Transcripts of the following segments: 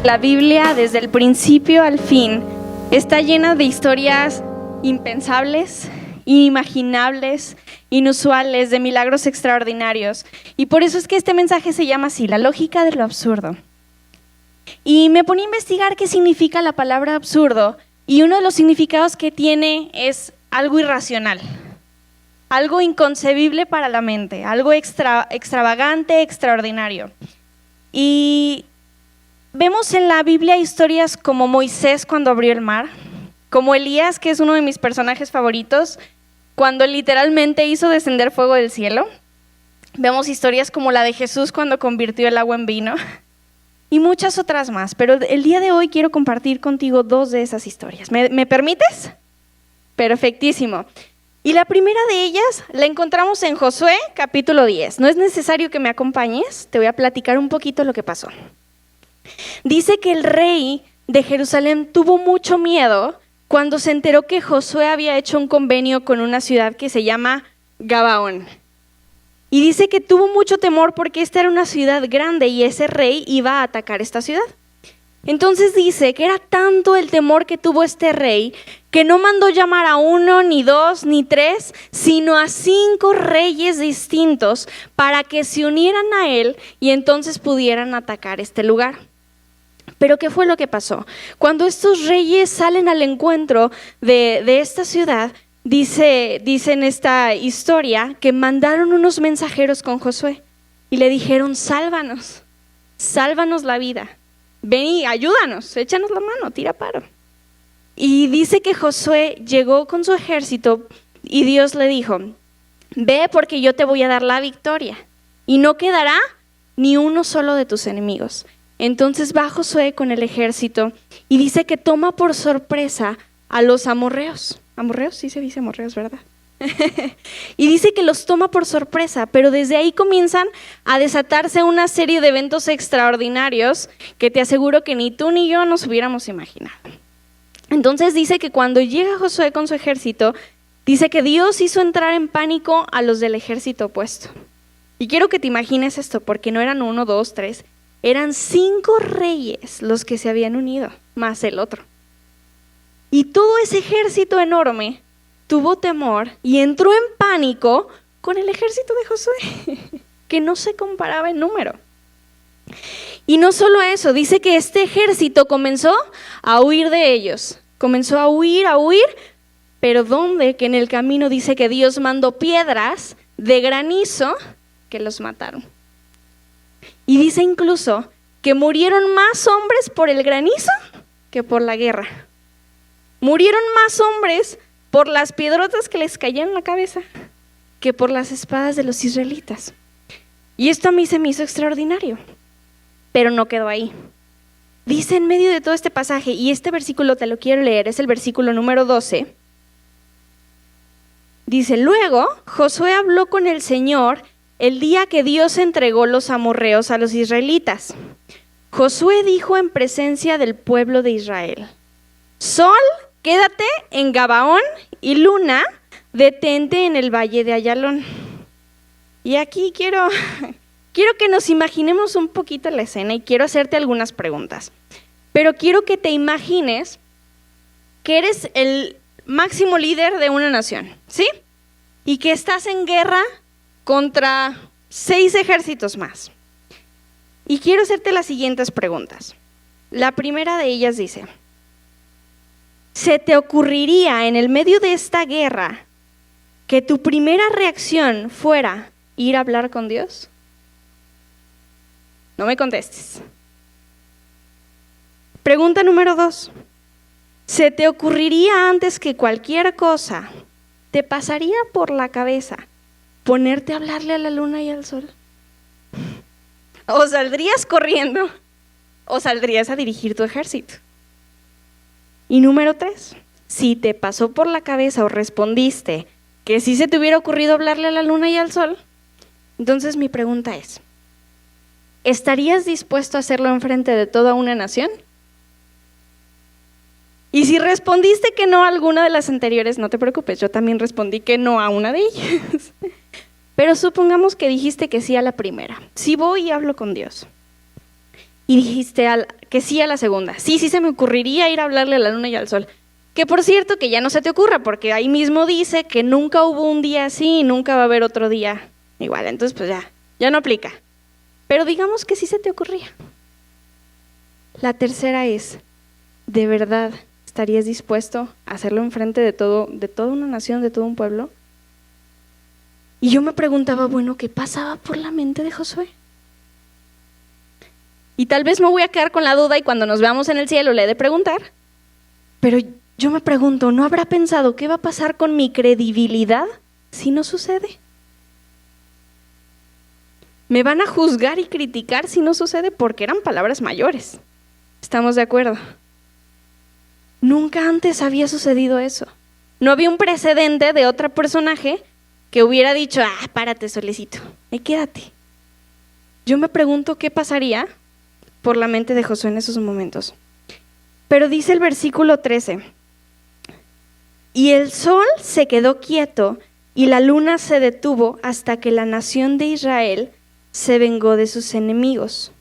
La Biblia, desde el principio al fin, está llena de historias impensables, inimaginables, inusuales, de milagros extraordinarios. Y por eso es que este mensaje se llama así, la lógica de lo absurdo. Y me poní a investigar qué significa la palabra absurdo, y uno de los significados que tiene es algo irracional, algo inconcebible para la mente, algo extravagante, extraordinario. Y vemos en la Biblia historias como Moisés cuando abrió el mar, como Elías, que es uno de mis personajes favoritos, cuando literalmente hizo descender fuego del cielo. Vemos historias como la de Jesús cuando convirtió el agua en vino y muchas otras más, pero el día de hoy quiero compartir contigo dos de esas historias. ¿Me permites? Perfectísimo. Y la primera de ellas la encontramos en Josué, capítulo 10. No es necesario que me acompañes, te voy a platicar un poquito lo que pasó. Dice que el rey de Jerusalén tuvo mucho miedo cuando se enteró que Josué había hecho un convenio con una ciudad que se llama Gabaón. Y dice que tuvo mucho temor porque esta era una ciudad grande y ese rey iba a atacar esta ciudad. Entonces dice que era tanto el temor que tuvo este rey que no mandó llamar a 1, ni 2, ni 3, sino a 5 reyes distintos para que se unieran a él y entonces pudieran atacar este lugar. Pero ¿qué fue lo que pasó? Cuando estos reyes salen al encuentro de esta ciudad, dice en esta historia que mandaron unos mensajeros con Josué y le dijeron: sálvanos la vida, ven y ayúdanos, échanos la mano, tira paro. Y dice que Josué llegó con su ejército y Dios le dijo: ve, porque yo te voy a dar la victoria y no quedará ni uno solo de tus enemigos. Entonces va Josué con el ejército y dice que toma por sorpresa a los amorreos. Amorreos, sí se dice amorreos, ¿verdad? Y dice que los toma por sorpresa, pero desde ahí comienzan a desatarse una serie de eventos extraordinarios que te aseguro que ni tú ni yo nos hubiéramos imaginado. Entonces dice que cuando llega Josué con su ejército, dice que Dios hizo entrar en pánico a los del ejército opuesto. Y quiero que te imagines esto, porque no eran 1, 2, 3, eran 5 reyes los que se habían unido, más el otro. Y todo ese ejército enorme tuvo temor y entró en pánico con el ejército de Josué, que no se comparaba en número. Y no solo eso, dice que este ejército comenzó a huir de ellos. Comenzó a huir, pero ¿dónde? Que en el camino dice que Dios mandó piedras de granizo que los mataron. Y dice incluso que murieron más hombres por el granizo que por la guerra. Murieron más hombres por las piedrotas que les caían en la cabeza que por las espadas de los israelitas. Y esto a mí se me hizo extraordinario, pero no quedó ahí. Dice en medio de todo este pasaje, y este versículo te lo quiero leer, es el versículo número 12. Dice: luego Josué habló con el Señor el día que Dios entregó los amorreos a los israelitas. Josué dijo en presencia del pueblo de Israel: Sol, quédate en Gabaón, y luna, detente en el valle de Ayalón. Y aquí quiero que nos imaginemos un poquito la escena y quiero hacerte algunas preguntas. Pero quiero que te imagines que eres el máximo líder de una nación, ¿sí? Y que estás en guerra contra 6 ejércitos más. Y quiero hacerte las siguientes preguntas. La primera de ellas dice: ¿se te ocurriría en el medio de esta guerra que tu primera reacción fuera ir a hablar con Dios? No me contestes. Pregunta número 2. ¿Se te ocurriría antes que cualquier cosa, te pasaría por la cabeza ponerte a hablarle a la luna y al sol? ¿O saldrías corriendo o saldrías a dirigir tu ejército? Y número 3, si te pasó por la cabeza o respondiste que sí se te hubiera ocurrido hablarle a la luna y al sol, entonces mi pregunta es: ¿estarías dispuesto a hacerlo enfrente de toda una nación? Y si respondiste que no a alguna de las anteriores, no te preocupes, yo también respondí que no a una de ellas. Pero supongamos que dijiste que sí a la primera. Sí voy y hablo con Dios. y dijiste que sí a la segunda. Sí se me ocurriría ir a hablarle a la luna y al sol. Que por cierto, que ya no se te ocurra, porque ahí mismo dice que nunca hubo un día así y nunca va a haber otro día igual. Entonces, pues ya no aplica. Pero digamos que sí se te ocurría. La tercera es, ¿de verdad estarías dispuesto a hacerlo enfrente de toda una nación, de todo un pueblo? Y yo me preguntaba, bueno, ¿qué pasaba por la mente de Josué? Y tal vez me voy a quedar con la duda y cuando nos veamos en el cielo le he de preguntar, pero yo me pregunto, ¿no habrá pensado qué va a pasar con mi credibilidad si no sucede? Me van a juzgar y criticar si no sucede porque eran palabras mayores. ¿Estamos de acuerdo? Nunca antes había sucedido eso. No había un precedente de otro personaje que hubiera dicho, párate solecito, quédate. Yo me pregunto qué pasaría por la mente de Josué en esos momentos. Pero dice el versículo 13, y el sol se quedó quieto y la luna se detuvo hasta que la nación de Israel se vengó de sus enemigos.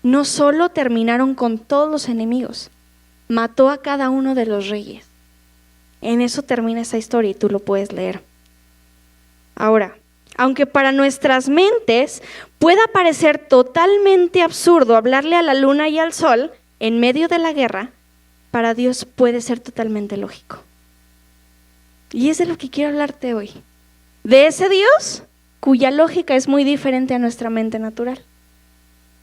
No solo terminaron con todos los enemigos, mató a cada uno de los reyes. En eso termina esa historia y tú lo puedes leer. Ahora, aunque para nuestras mentes pueda parecer totalmente absurdo hablarle a la luna y al sol en medio de la guerra, para Dios puede ser totalmente lógico. Y es de lo que quiero hablarte hoy. De ese Dios cuya lógica es muy diferente a nuestra mente natural.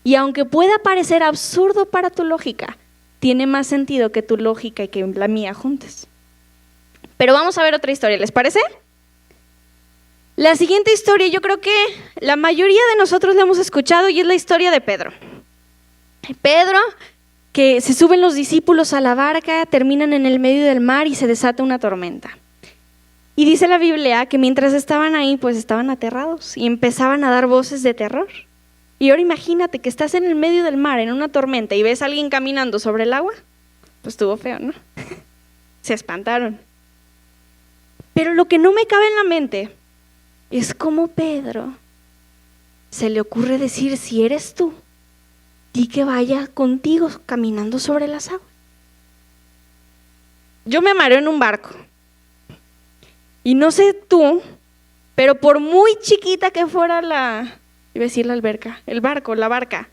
Y aunque pueda parecer absurdo para tu lógica, tiene más sentido que tu lógica y que la mía juntes. Pero vamos a ver otra historia, ¿les parece? La siguiente historia yo creo que la mayoría de nosotros la hemos escuchado y es la historia de Pedro. Pedro, que se suben los discípulos a la barca, terminan en el medio del mar y se desata una tormenta. Y dice la Biblia que mientras estaban ahí, pues estaban aterrados y empezaban a dar voces de terror. Y ahora imagínate que estás en el medio del mar, en una tormenta, y ves a alguien caminando sobre el agua. Pues estuvo feo, ¿no? Se espantaron. Pero lo que no me cabe en la mente es cómo Pedro se le ocurre decir, si eres tú, di que vaya contigo caminando sobre las aguas. Yo me mareo en un barco. Y no sé tú, pero por muy chiquita que fuera iba a decir la alberca, el barco, la barca,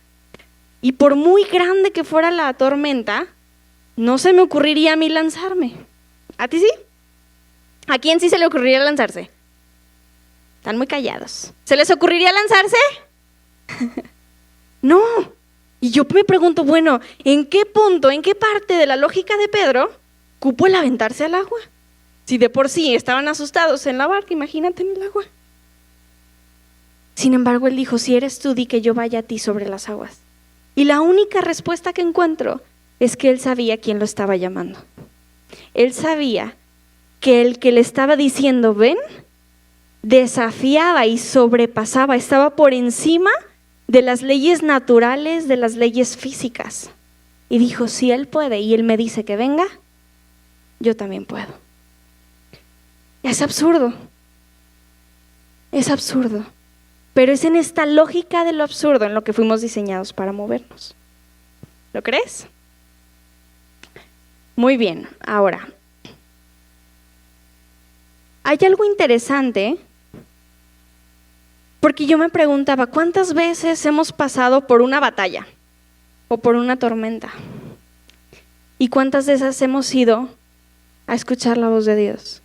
y por muy grande que fuera la tormenta, no se me ocurriría a mí lanzarme. ¿A ti sí? ¿A quién sí se le ocurriría lanzarse? Están muy callados. ¿Se les ocurriría lanzarse? No. Y yo me pregunto, bueno, ¿en qué punto, en qué parte de la lógica de Pedro cupo el aventarse al agua? Si de por sí estaban asustados en la barca, imagínate en el agua. Sin embargo, él dijo, si eres tú, di que yo vaya a ti sobre las aguas. Y la única respuesta que encuentro es que él sabía quién lo estaba llamando. Él sabía que el que le estaba diciendo, ven, desafiaba y sobrepasaba, estaba por encima de las leyes naturales, de las leyes físicas. Y dijo, si él puede y él me dice que venga, yo también puedo. Es absurdo. Es absurdo. Pero es en esta lógica de lo absurdo en lo que fuimos diseñados para movernos. ¿Lo crees? Muy bien, ahora. Hay algo interesante, porque yo me preguntaba, ¿cuántas veces hemos pasado por una batalla o por una tormenta? ¿Y cuántas de esas hemos ido a escuchar la voz de Dios?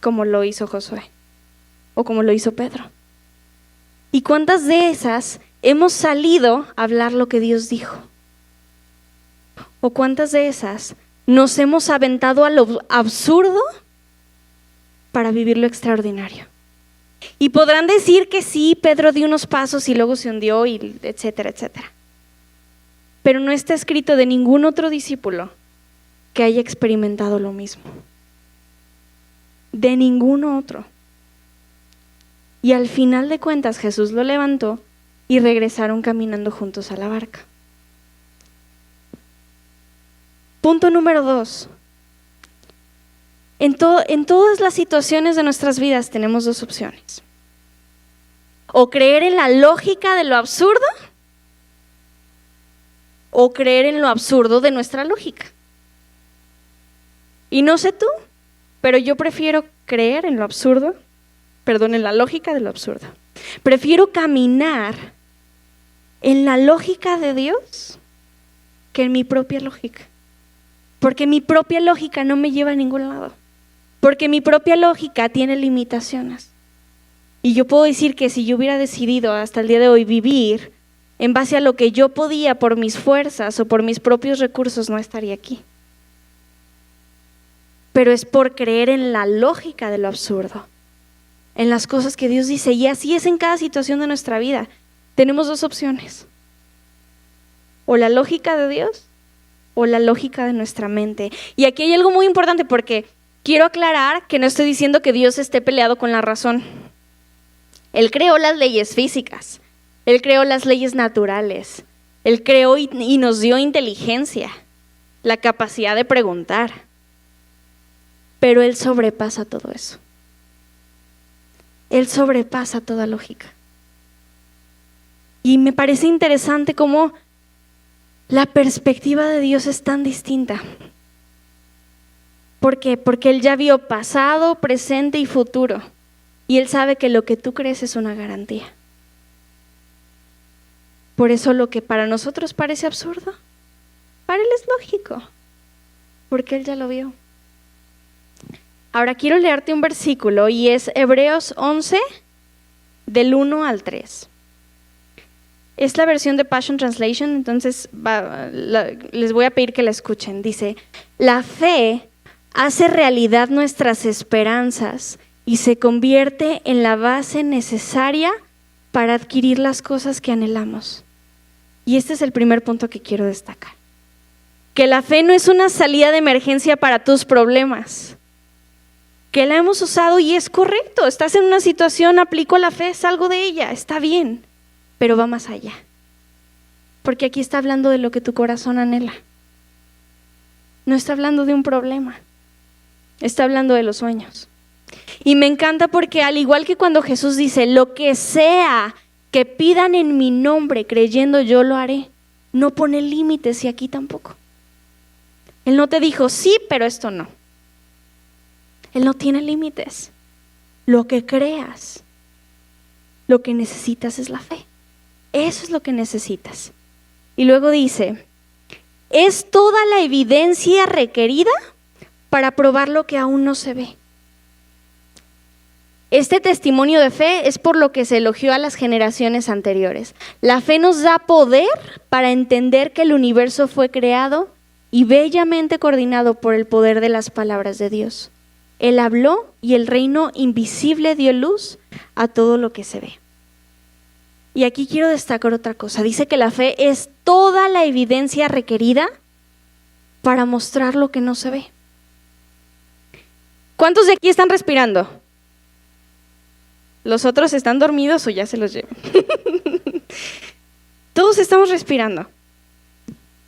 Como lo hizo Josué o como lo hizo Pedro. ¿Y cuántas de esas hemos salido a hablar lo que Dios dijo? ¿O cuántas de esas nos hemos aventado a lo absurdo para vivir lo extraordinario? Y podrán decir que sí, Pedro dio unos pasos y luego se hundió, y etcétera, etcétera. Pero no está escrito de ningún otro discípulo que haya experimentado lo mismo. De ningún otro. Y al final de cuentas Jesús lo levantó y regresaron caminando juntos a la barca. Punto número 2. En todas las situaciones de nuestras vidas tenemos dos opciones. O creer en la lógica de lo absurdo o creer en lo absurdo de nuestra lógica. Y no sé tú, pero yo prefiero creer en lo absurdo, en la lógica de lo absurdo. Prefiero caminar en la lógica de Dios que en mi propia lógica. Porque mi propia lógica no me lleva a ningún lado. Porque mi propia lógica tiene limitaciones. Y yo puedo decir que si yo hubiera decidido hasta el día de hoy vivir en base a lo que yo podía por mis fuerzas o por mis propios recursos, no estaría aquí. Pero es por creer en la lógica de lo absurdo, en las cosas que Dios dice. Y así es en cada situación de nuestra vida. Tenemos dos opciones: o la lógica de Dios o la lógica de nuestra mente. Y aquí hay algo muy importante, porque quiero aclarar que no estoy diciendo que Dios esté peleado con la razón. Él creó las leyes físicas, Él creó las leyes naturales, Él creó y nos dio inteligencia, la capacidad de preguntar. Pero Él sobrepasa todo eso. Él sobrepasa toda lógica. Y me parece interesante cómo la perspectiva de Dios es tan distinta. ¿Por qué? Porque Él ya vio pasado, presente y futuro. Y Él sabe que lo que tú crees es una garantía. Por eso lo que para nosotros parece absurdo, para Él es lógico. Porque Él ya lo vio. Ahora quiero leerte un versículo y es Hebreos 11, del 1 al 3. Es la versión de Passion Translation, entonces les voy a pedir que la escuchen. Dice: la fe hace realidad nuestras esperanzas y se convierte en la base necesaria para adquirir las cosas que anhelamos. Y este es el primer punto que quiero destacar. Que la fe no es una salida de emergencia para tus problemas. Que la hemos usado y es correcto. Estás en una situación, aplico la fe, salgo de ella, está bien. Pero va más allá. Porque aquí está hablando de lo que tu corazón anhela. No está hablando de un problema. Está hablando de los sueños. Y me encanta porque al igual que cuando Jesús dice: lo que sea que pidan en mi nombre, creyendo yo lo haré, no pone límites, y aquí tampoco. Él no te dijo sí, pero esto no. Él no tiene límites. Lo que creas, lo que necesitas es la fe. Eso es lo que necesitas. Y luego dice: es toda la evidencia requerida para probar lo que aún no se ve. Este testimonio de fe es por lo que se elogió a las generaciones anteriores. La fe nos da poder para entender que el universo fue creado y bellamente coordinado por el poder de las palabras de Dios. Él habló y el reino invisible dio luz a todo lo que se ve. Y aquí quiero destacar otra cosa. Dice que la fe es toda la evidencia requerida para mostrar lo que no se ve. ¿Cuántos de aquí están respirando? ¿Los otros están dormidos o ya se los llevan? Todos estamos respirando.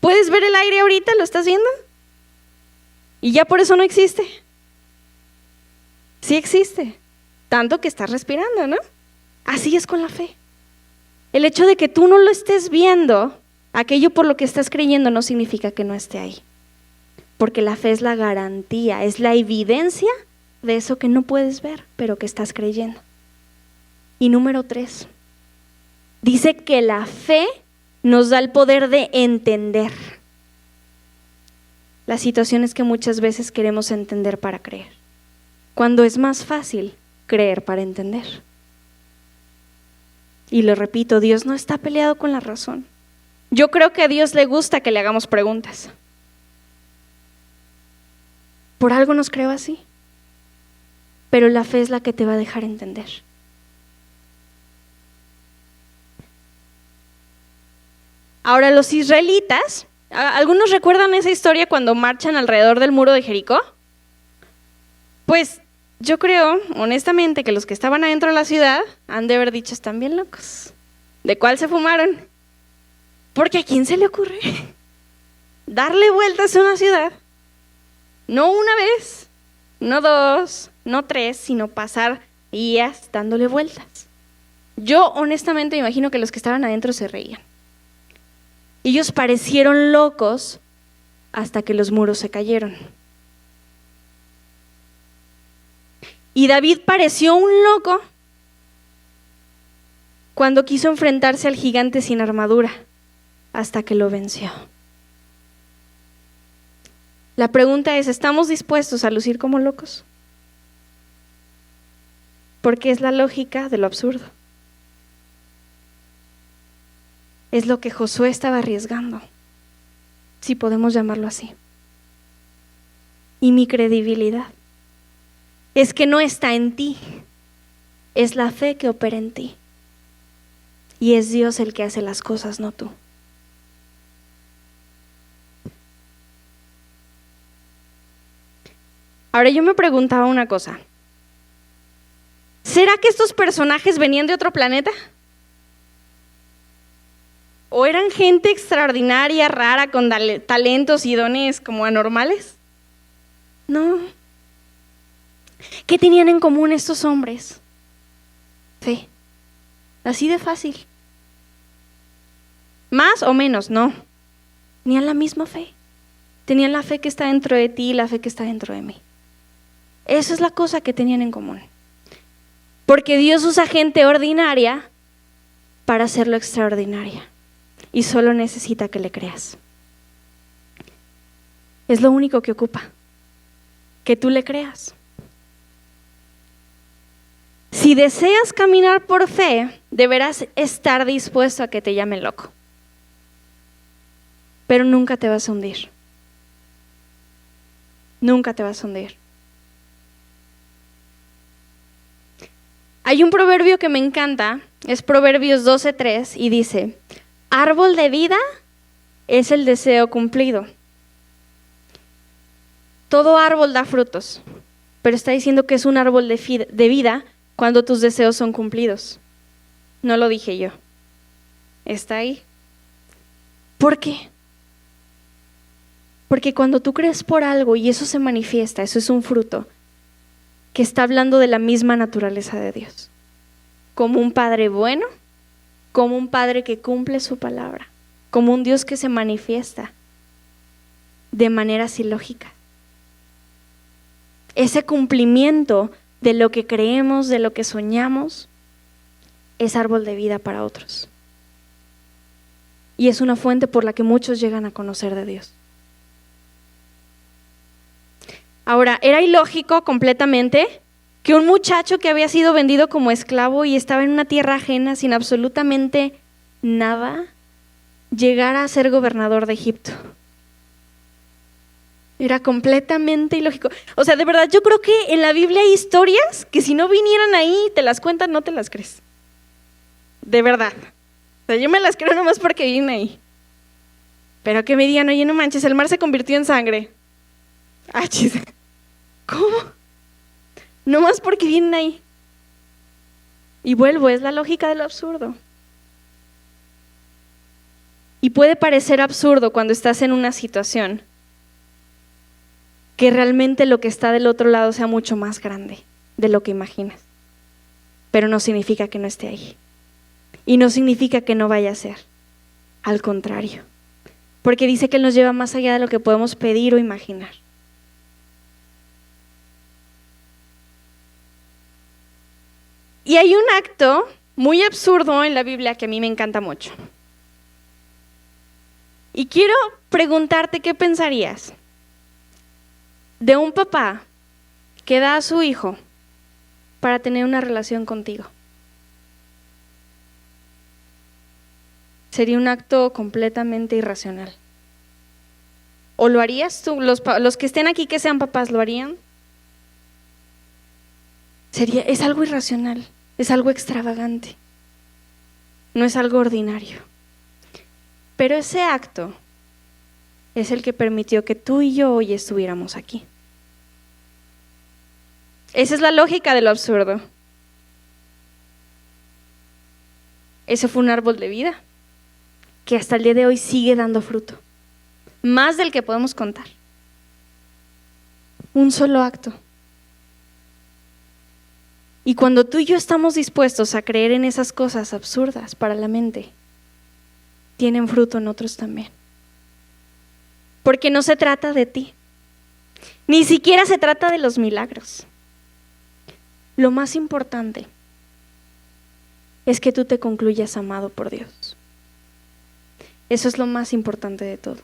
¿Puedes ver el aire ahorita? ¿Lo estás viendo? Y ya por eso no existe. Sí existe. Tanto que estás respirando, ¿no? Así es con la fe. El hecho de que tú no lo estés viendo, aquello por lo que estás creyendo, no significa que no esté ahí. Porque la fe es la garantía, es la evidencia de eso que no puedes ver, pero que estás creyendo. Y número 3, dice que la fe nos da el poder de entender las situaciones que muchas veces queremos entender para creer, cuando es más fácil creer para entender. Y lo repito, Dios no está peleado con la razón. Yo creo que a Dios le gusta que le hagamos preguntas. Por algo nos creó así. Pero la fe es la que te va a dejar entender. Ahora, los israelitas, ¿algunos recuerdan esa historia cuando marchan alrededor del muro de Jericó? Pues yo creo, honestamente, que los que estaban adentro de la ciudad han de haber dicho: están bien locos. ¿De cuál se fumaron? Porque ¿a quién se le ocurre darle vueltas a una ciudad? No una vez, no 2, no 3, sino pasar días dándole vueltas. Yo honestamente me imagino que los que estaban adentro se reían. Ellos parecieron locos hasta que los muros se cayeron. Y David pareció un loco cuando quiso enfrentarse al gigante sin armadura, hasta que lo venció. La pregunta es, ¿estamos dispuestos a lucir como locos? Porque es la lógica de lo absurdo. Es lo que Josué estaba arriesgando, si podemos llamarlo así. Y mi credibilidad es que no está en ti, es la fe que opera en ti. Y es Dios el que hace las cosas, no tú. Ahora yo me preguntaba una cosa. ¿Será que estos personajes venían de otro planeta? ¿O eran gente extraordinaria, rara, con talentos y dones como anormales? No. ¿Qué tenían en común estos hombres? Fe. Así de fácil. Más o menos, no. Tenían la misma fe. Tenían la fe que está dentro de ti y la fe que está dentro de mí. Esa es la cosa que tenían en común. Porque Dios usa gente ordinaria para hacerlo extraordinaria. Y solo necesita que le creas. Es lo único que ocupa. Que tú le creas. Si deseas caminar por fe, deberás estar dispuesto a que te llamen loco. Pero nunca te vas a hundir. Nunca te vas a hundir. Hay un proverbio que me encanta, es Proverbios 12:3 y dice: árbol de vida es el deseo cumplido. Todo árbol da frutos, pero está diciendo que es un árbol de vida cuando tus deseos son cumplidos. No lo dije yo. Está ahí. ¿Por qué? Porque cuando tú crees por algo y eso se manifiesta, eso es un fruto que está hablando de la misma naturaleza de Dios. Como un Padre bueno, como un Padre que cumple su palabra, como un Dios que se manifiesta de maneras ilógicas. Ese cumplimiento de lo que creemos, de lo que soñamos, es árbol de vida para otros. Y es una fuente por la que muchos llegan a conocer de Dios. Ahora, era ilógico completamente que un muchacho que había sido vendido como esclavo y estaba en una tierra ajena sin absolutamente nada, llegara a ser gobernador de Egipto. Era completamente ilógico. O sea, de verdad, yo creo que en la Biblia hay historias que si no vinieran ahí y te las cuentan, no te las crees. De verdad. O sea, yo me las creo nomás porque vienen ahí. Pero que me digan, oye, no manches, el mar se convirtió en sangre. Ah, chis. ¿Cómo? Nomás porque vienen ahí. Y vuelvo, es la lógica de lo absurdo. Y puede parecer absurdo cuando estás en una situación que realmente lo que está del otro lado sea mucho más grande de lo que imaginas. Pero no significa que no esté ahí. Y no significa que no vaya a ser. Al contrario. Porque dice que Él nos lleva más allá de lo que podemos pedir o imaginar. Y hay un acto muy absurdo en la Biblia que a mí me encanta mucho. Y quiero preguntarte qué pensarías de un papá que da a su hijo para tener una relación contigo. Sería un acto completamente irracional. ¿O lo harías tú? Los que estén aquí que sean papás, ¿lo harían? Es algo irracional, es algo extravagante, no es algo ordinario. Pero ese acto es el que permitió que tú y yo hoy estuviéramos aquí. Esa es la lógica de lo absurdo. Ese fue un árbol de vida que hasta el día de hoy sigue dando fruto, más del que podemos contar. Un solo acto. Y cuando tú y yo estamos dispuestos a creer en esas cosas absurdas para la mente, tienen fruto en otros también. Porque no se trata de ti, ni siquiera se trata de los milagros. Lo más importante es que tú te concluyas amado por Dios. Eso es lo más importante de todo.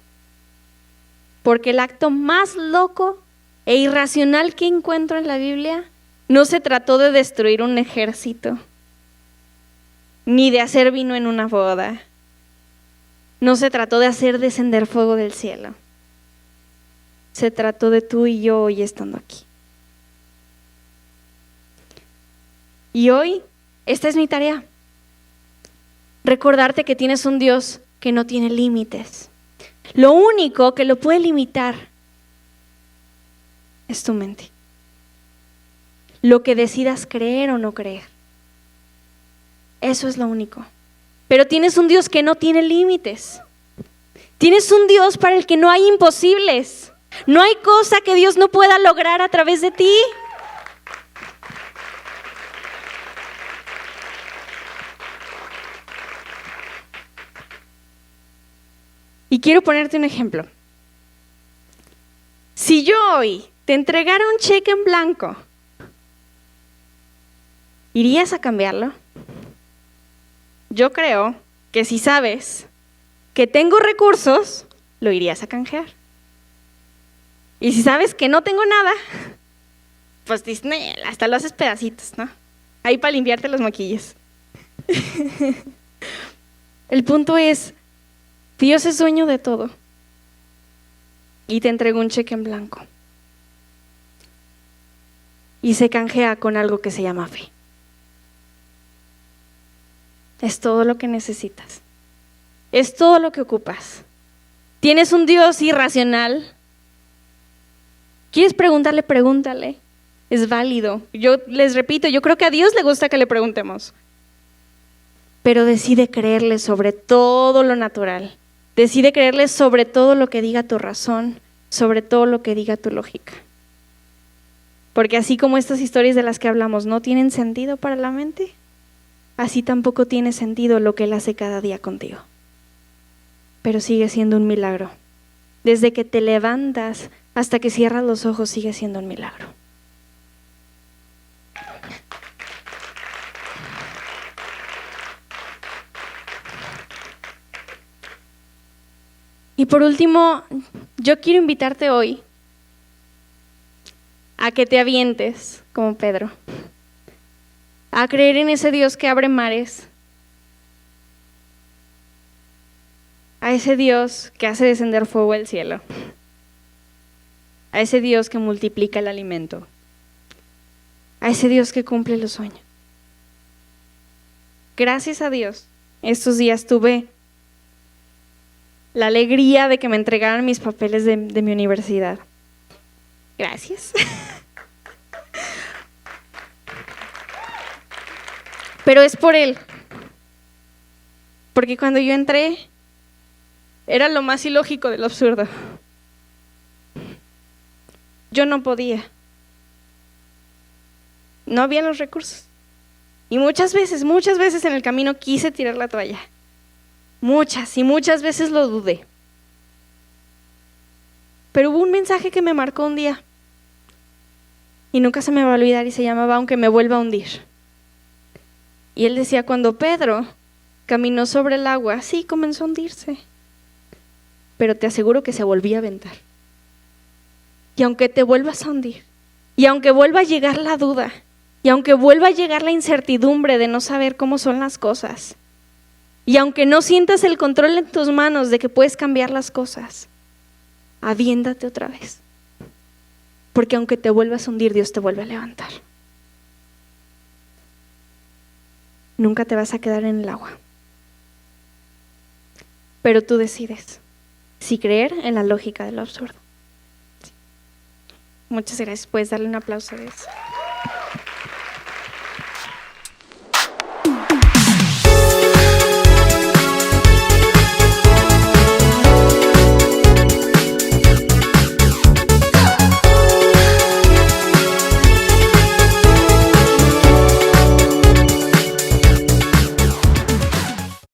Porque el acto más loco e irracional que encuentro en la Biblia no se trató de destruir un ejército, ni de hacer vino en una boda. No se trató de hacer descender fuego del cielo. Se trató de tú y yo hoy estando aquí. Y hoy, esta es mi tarea. Recordarte que tienes un Dios que no tiene límites. Lo único que lo puede limitar es tu mente. Lo que decidas creer o no creer. Eso es lo único. Pero tienes un Dios que no tiene límites. Tienes un Dios para el que no hay imposibles. No hay cosa que Dios no pueda lograr a través de ti. Y quiero ponerte un ejemplo. Si yo hoy te entregara un cheque en blanco, ¿irías a cambiarlo? Yo creo que si sabes que tengo recursos, lo irías a canjear. Y si sabes que no tengo nada, pues Disney, hasta lo haces pedacitos, ¿no? Ahí para limpiarte los moquillos. El punto es, Dios es dueño de todo y te entregó un cheque en blanco y se canjea con algo que se llama fe. Es todo lo que necesitas, es todo lo que ocupas. ¿Tienes un Dios irracional? ¿Quieres preguntarle? Pregúntale, es válido. Yo les repito, yo creo que a Dios le gusta que le preguntemos, pero decide creerle sobre todo lo natural. Decide creerle sobre todo lo que diga tu razón, sobre todo lo que diga tu lógica. Porque así como estas historias de las que hablamos no tienen sentido para la mente, así tampoco tiene sentido lo que Él hace cada día contigo. Pero sigue siendo un milagro. Desde que te levantas hasta que cierras los ojos sigue siendo un milagro. Y por último, yo quiero invitarte hoy a que te avientes como Pedro, a creer en ese Dios que abre mares, a ese Dios que hace descender fuego del cielo, a ese Dios que multiplica el alimento, a ese Dios que cumple los sueños. Gracias a Dios, estos días tuve la alegría de que me entregaran mis papeles de mi universidad. Gracias. Pero es por Él. Porque cuando yo entré, era lo más ilógico de lo absurdo. Yo no podía. No había los recursos. Y muchas veces en el camino quise tirar la toalla. Muchas veces lo dudé. Pero hubo un mensaje que me marcó un día y nunca se me va a olvidar y se llamaba Aunque me vuelva a hundir. Y él decía, cuando Pedro caminó sobre el agua, sí, comenzó a hundirse, pero te aseguro que se volvía a aventar. Y aunque te vuelvas a hundir, y aunque vuelva a llegar la duda, y aunque vuelva a llegar la incertidumbre de no saber cómo son las cosas, y aunque no sientas el control en tus manos de que puedes cambiar las cosas, aviéntate otra vez. Porque aunque te vuelvas a hundir, Dios te vuelve a levantar. Nunca te vas a quedar en el agua. Pero tú decides si creer en la lógica de lo absurdo. Sí. Muchas gracias. Puedes darle un aplauso a Dios.